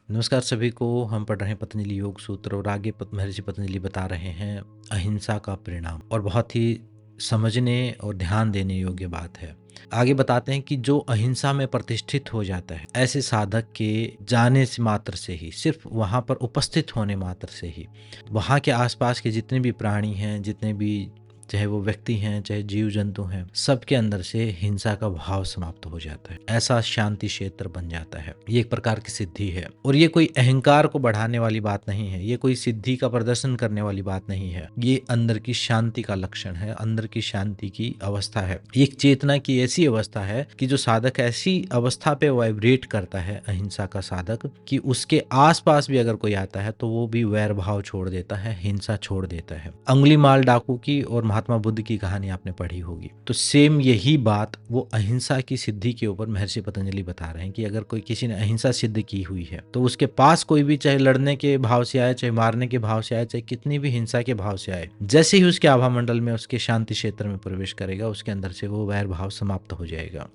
नमस्कार सभी को। हम पढ़ रहे हैं पतंजलि योग सूत्र और आगे महर्षि पतंजलि बता रहे हैं अहिंसा का परिणाम, और बहुत ही समझने और ध्यान देने योग्य बात है। आगे बताते हैं कि जो अहिंसा में प्रतिष्ठित हो जाता है, ऐसे साधक के जाने से मात्र से ही, सिर्फ वहाँ पर उपस्थित होने मात्र से ही, वहाँ के आसपास के जितने भी प्राणी हैं, जितने भी, चाहे वो व्यक्ति हैं चाहे जीव जंतु हैं, सबके अंदर से हिंसा का भाव समाप्त हो जाता है। ऐसा शांति क्षेत्र बन जाता है। ये एक प्रकार की सिद्धि है, और ये कोई अहंकार को बढ़ाने वाली बात नहीं है, ये कोई सिद्धि का प्रदर्शन करने वाली बात नहीं है। ये अंदर की शांति का लक्षण है, अंदर की शांति की अवस्था है। एक चेतना की ऐसी अवस्था है कि जो साधक ऐसी अवस्था पे वाइब्रेट करता है, अहिंसा का साधक, कि उसके आसपास भी अगर कोई आता है तो वो भी वैर भाव छोड़ देता है, हिंसा छोड़ देता है। अंगुलीमाल डाकू की और महात्मा बुद्ध की कहानी आपने पढ़ी होगी, तो सेम यही बात वो अहिंसा की सिद्धि के ऊपर महर्षि पतंजलि बता रहे हैं कि अगर कोई किसी ने अहिंसा सिद्ध की हुई है तो उसके पास कोई भी, चाहे लड़ने के भाव से आए, चाहे मारने के भाव से आए, चाहे कितनी भी हिंसा के भाव से आए, जैसे ही उसके आभा मंडल में, उसके शांति क्षेत्र में प्रवेश करेगा, उसके अंदर से वो वैर भाव समाप्त हो जाएगा।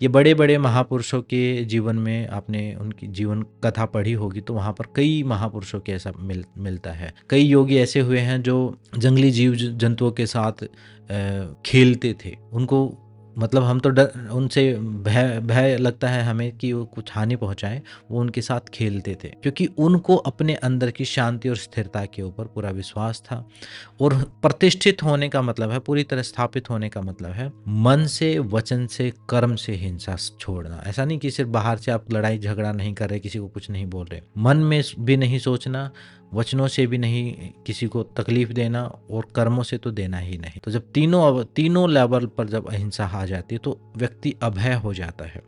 ये बड़े बड़े महापुरुषों के जीवन में आपने उनकी जीवन कथा पढ़ी होगी, तो वहाँ पर कई महापुरुषों के ऐसा मिलता है। कई योगी ऐसे हुए हैं जो जंगली जीव जंतुओं के साथ खेलते थे। उनको, मतलब हम तो डर, उनसे भय भय लगता है हमें कि वो कुछ हानि पहुंचाएं, वो उनके साथ खेलते थे, क्योंकि उनको अपने अंदर की शांति और स्थिरता के ऊपर पूरा विश्वास था। और प्रतिष्ठित होने का मतलब है, पूरी तरह स्थापित होने का मतलब है, मन से, वचन से, कर्म से हिंसा छोड़ना। ऐसा नहीं कि सिर्फ बाहर से आप लड़ाई झगड़ा नहीं कर रहे, किसी को कुछ नहीं बोल रहे, मन में भी नहीं सोचना, वचनों से भी नहीं किसी को तकलीफ देना, और कर्मों से तो देना ही नहीं। तो जब तीनों लेवल पर जब अहिंसा आ जाती है तो व्यक्ति अभय हो जाता है।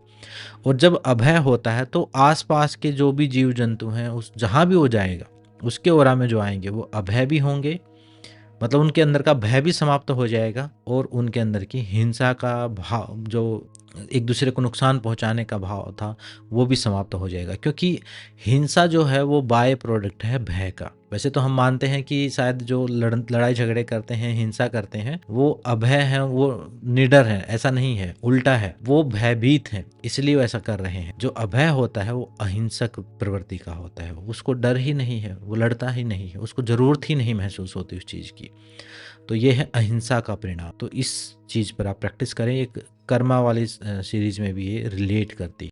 और जब अभय होता है तो आसपास के जो भी जीव जंतु हैं, उस जहां भी वो जाएगा, उसके ओरा में जो आएंगे वो अभय भी होंगे, मतलब उनके अंदर का भय भी समाप्त हो जाएगा, और उनके अंदर की हिंसा का भाव, जो एक दूसरे को नुकसान पहुंचाने का भाव था, वो भी समाप्त हो जाएगा। क्योंकि हिंसा जो है वो बाय प्रोडक्ट है भय का। वैसे तो हम मानते हैं कि शायद जो लड़ाई झगड़े करते हैं, हिंसा करते हैं, वो अभय हैं, वो निडर हैं। ऐसा नहीं है, उल्टा है, वो भयभीत हैं, इसलिए वो ऐसा कर रहे हैं। जो अभय होता है वो अहिंसक प्रवृत्ति का होता है, उसको डर ही नहीं है, वो लड़ता ही नहीं है, उसको जरूरत ही नहीं महसूस होती उस चीज की। तो ये है अहिंसा का परिणाम। तो इस चीज पर आप प्रैक्टिस करें। एक कर्मा वाली सीरीज में भी ये रिलेट करती है।